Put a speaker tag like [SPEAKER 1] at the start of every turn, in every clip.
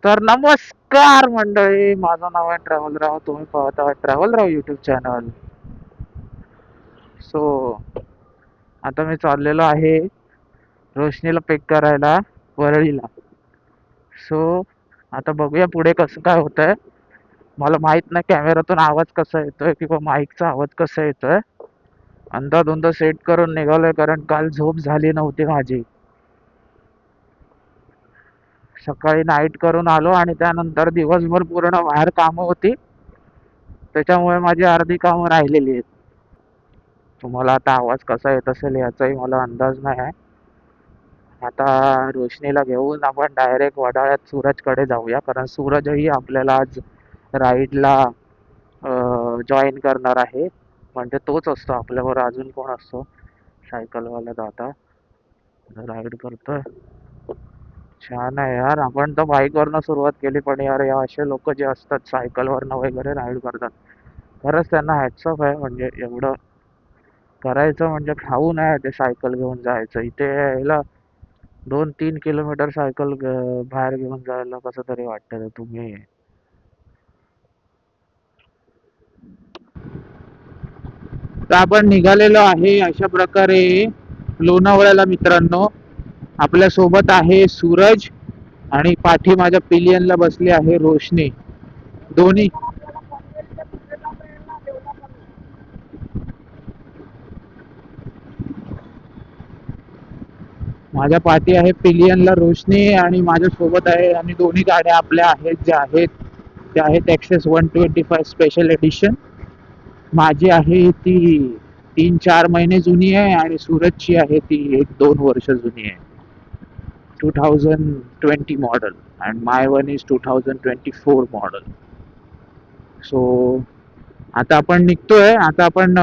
[SPEAKER 1] तर नमस्कार मंडळी, माझं नाव आहे ट्रॅव्हलराव. तुम्ही पाहत आहात ट्रॅव्हलराव युट्यूब चॅनल. सो आता मी चाललेलो आहे रोशनीला पिक करायला वरळीला. सो आता बघूया पुढे कसं काय होतंय. मला माहित नाही कॅमेरातून आवाज कसा येतोय किंवा माईकचा आवाज कसा येतोय. अंदाधुंद सेट करून निघालोय, कारण काल झोप झाली नव्हती माझी. सकाळी नाईट करून आलो आणि त्यानंतर दिवसभर पूर्ण बाहेर कामं होती, त्याच्यामुळे माझी अर्धी कामं राहिलेली आहेत. तुम्हाला आता आवाज कसा येत असेल याचाही मला अंदाज नाही आहे. आता रोशनीला घेऊन आपण डायरेक्ट वडाळ्यात सूरजकडे जाऊया, कारण सूरजही आपल्याला आज राईडला जॉईन करणार आहे. म्हणजे तोच असतो आपल्यावर, अजून कोण असतो सायकलवाला दादा राईड करतोय. छान आहे यार. आपण तर बाईकवरनं सुरुवात केली, पण यार या असे लोक जे असतात सायकलवरनं वगैरे राईड करतात, खरंच त्यांना हॅट्स ऑफ आहे. म्हणजे एवढं करायचं म्हणजे खाऊ नये ते सायकल घेऊन जायचं. इथे यायला 2-3 किलोमीटर सायकल बाहेर घेऊन जायला कसं तरी वाटतं. तुम्ही तर आपण निघालेलो आहे अशा प्रकारे लोणावळ्याला मित्रांनो. आपल्या सोबत आहे सूरज आणि पाठी माझ्या पिलियनला बसली आहे रोशनी. दोन्ही माझ्या पाठी आहे पिलियनला रोशनी आणि माझ्या सोबत आहे, आणि दोन्ही गाड्या आपल्या आहेत ज्या आहेत त्या आहेत एक्सेस 125 स्पेशल एडिशन. माझी आहे ती 3-4 महिने जुनी आहे आणि सूरजची आहे ती 1-2 वर्ष जुनी आहे. 2020 model and my one is 2024 model. So आता आपण निघतोय. आता आपण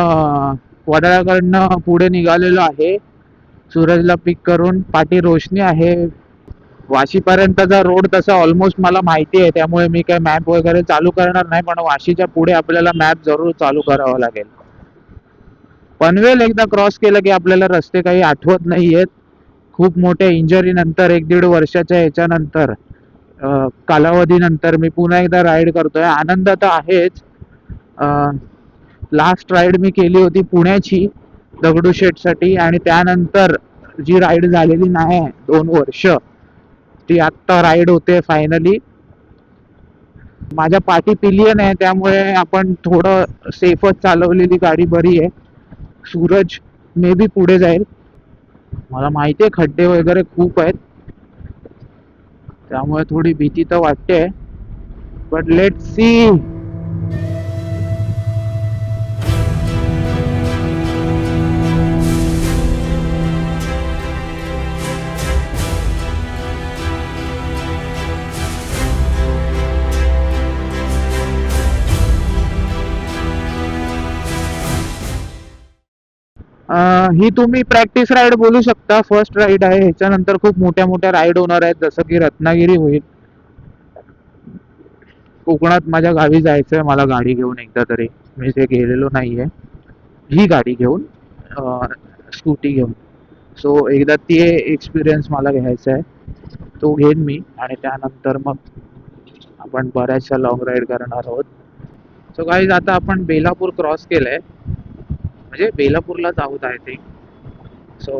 [SPEAKER 1] वडाळ्याकडनं पुढे निघालेलो आहे सूरजला पिक करून. पाठी रोशनी आहे. वाशीपर्यंतचा रोड तसा ऑलमोस्ट मला माहिती आहे, त्यामुळे मी काय मॅप वगैरे चालू करणार नाही, पण वाशीच्या पुढे आपल्याला मॅप जरूर चालू करावा लागेल. पनवेल एकदा क्रॉस केलं की आपल्याला रस्ते काही आठवत नाही आहेत. खूप मोठ्या इंजरी नंतर 1-1.5 वर्षाच्या ह्याच्यानंतर कालावधीनंतर मी पुन्हा एकदा राईड करतोय. आनंद तर आहेच. लास्ट राईड मी केली होती पुण्याची दगडूशेठसाठी, आणि त्यानंतर जी राईड झालेली नाही 2 वर्ष, ती आत्ता राईड होते फायनली. माझ्या पाठी पिलियन आहे, त्यामुळे आपण थोडं सेफच चालवलेली गाडी बरी आहे. सूरज मे बी पुढे जाईल. मला माहिती आहे खड्डे वगैरे खूप आहेत, त्यामुळे थोडी भीती तर वाटते, बट लेट्स सी. ही तुम्ही प्रॅक्टिस राईड बोलू शकता. फर्स्ट राईड आहे, ह्याच्यानंतर खूप मोठ्या मोठ्या राईड होणार आहेत, जसं की रत्नागिरी होईल. कोकणात माझ्या गावी जायचंय मला गाडी घेऊन एकदा तरी. मी ते गेलेलो नाहीये ही गाडी घेऊन, स्कूटी घेऊन. सो एकदा ते एक्सपिरियन्स मला घ्यायचा आहे, तो घेईन मी, आणि त्यानंतर मग आपण बऱ्याचशा लॉंग राईड करणार आहोत. सो गाईज आता आपण बेलापूर क्रॉस केलंय, म्हणजे बेलापूरलाच आहोत आय थिंक. सो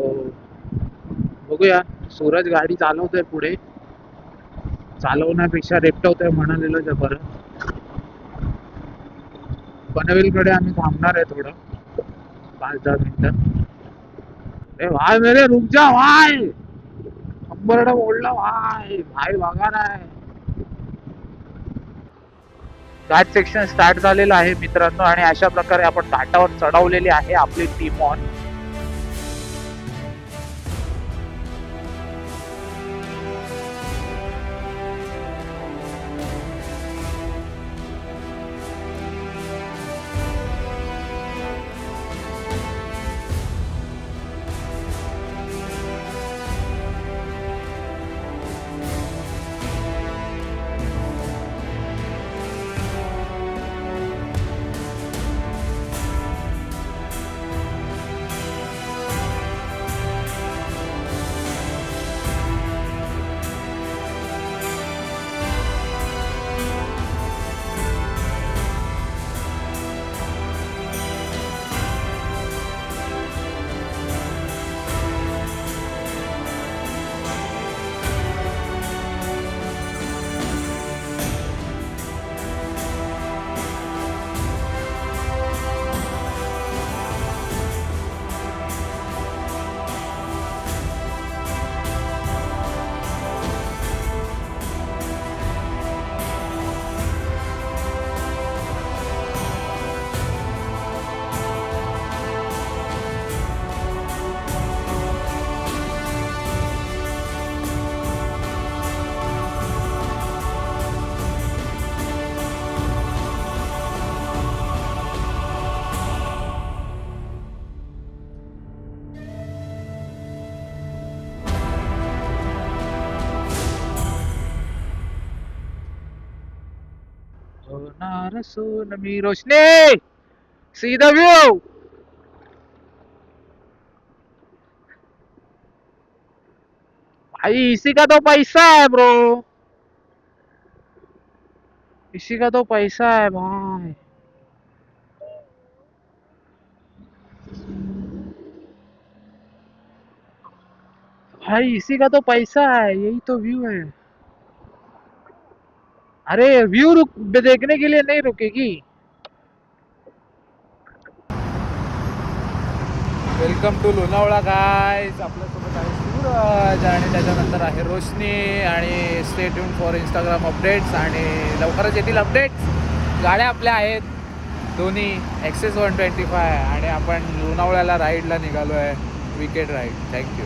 [SPEAKER 1] बघूया. सूरज गाडी चालवतोय पुढे, चालवण्यापेक्षा रेपटवतोय म्हणालेलं बरं. पनवेलकडे आम्ही थांबणार आहे थोडं, 5-10 मिनिटं. ए भाई मेरे रुक जा भाई, अंबरडा ओढला भाई, भाई बघा नाही. घाट सेक्शन स्टार्ट झालेलं आहे मित्रांनो, आणि अशा प्रकारे आपण घाटावर चढवलेली आहे आपली टीम ऑन. होणार सोन मी रोशनी सी द व्यू भाई इसी का तो पैसा है ब्रो इसी का तो पैसा है भाई भाई इसी का तो पैसा है यही तो व्यू है अरे व्यू रुक देखने के लिए नहीं रुकेगी वेलकम टू लोणावळा गाईज आपल्यासोबत आहे सूरज आणि त्याच्यानंतर आहे रोशनी आणि stay tune for Instagram updates आणि लवकरच येतील अपडेट्स गाड्या आपल्या आहेत दोन्ही एक्सेस 125 आणि आपण लोणावळ्याला राईडला निघालो आहे विकेट राईड थँक्यू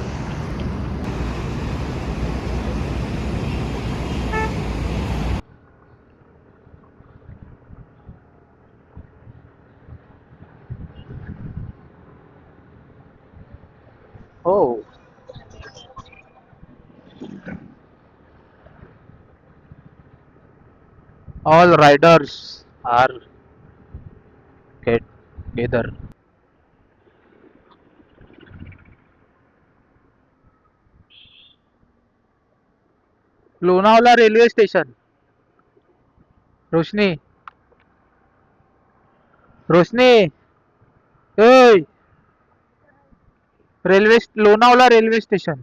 [SPEAKER 1] हो all riders are get together Lonavala railway station Roshni Roshni ओय लोणावळा रेल्वे स्टेशन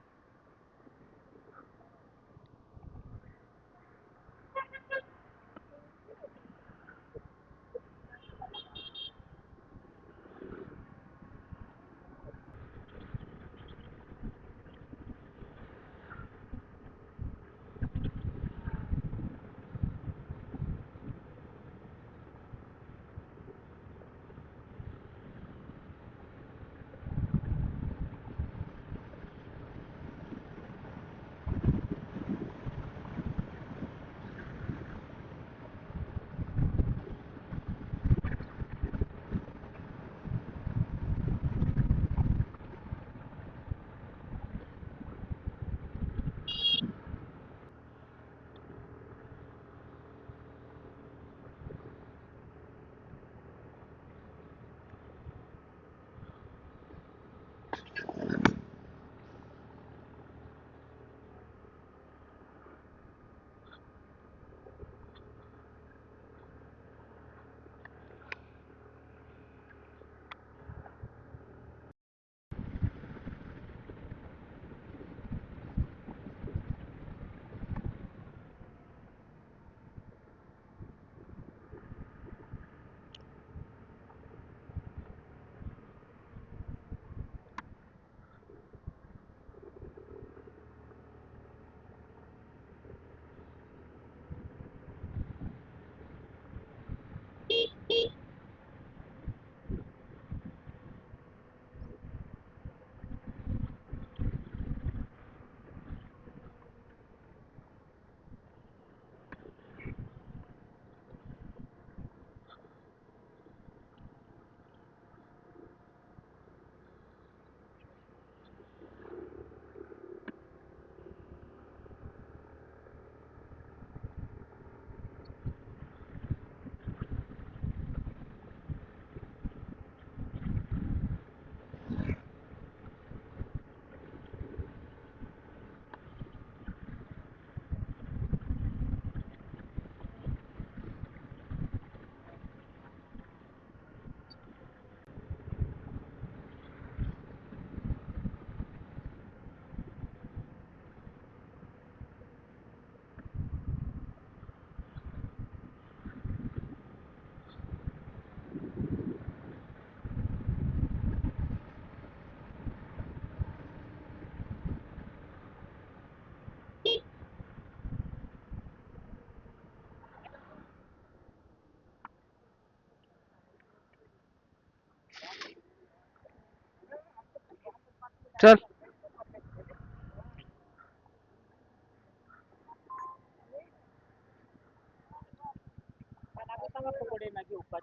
[SPEAKER 1] चल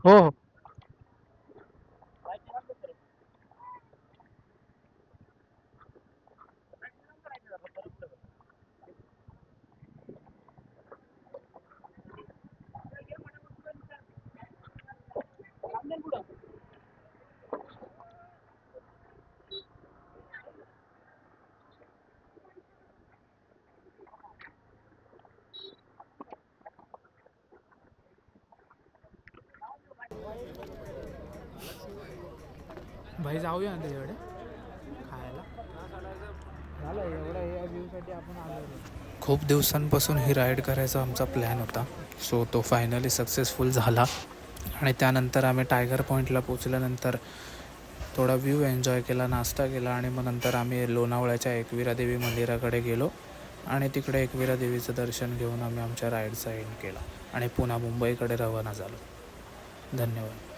[SPEAKER 1] हो हो
[SPEAKER 2] भाई जाऊया ना त्याच्याकडे खायला. झालं एवढा या व्ह्यूसाठी आपण आलो. खूप दिवसांपासून ही राईड करायचा आमचा प्लॅन होता. सो तो फायनली सक्सेसफुल झाला. आणि त्यानंतर आम्ही टायगर पॉईंटला पोचल्यानंतर थोडा व्ह्यू एन्जॉय केला, नाश्ता केला आणि मग नंतर आम्ही लोणावळ्याच्या एकविरा देवी मंदिराकडे गेलो आणि तिकडे एकविरा देवीचं दर्शन घेऊन आम्ही आमच्या राईडचा एंड केला आणि पुन्हा मुंबईकडे रवाना झालो. धन्यवाद.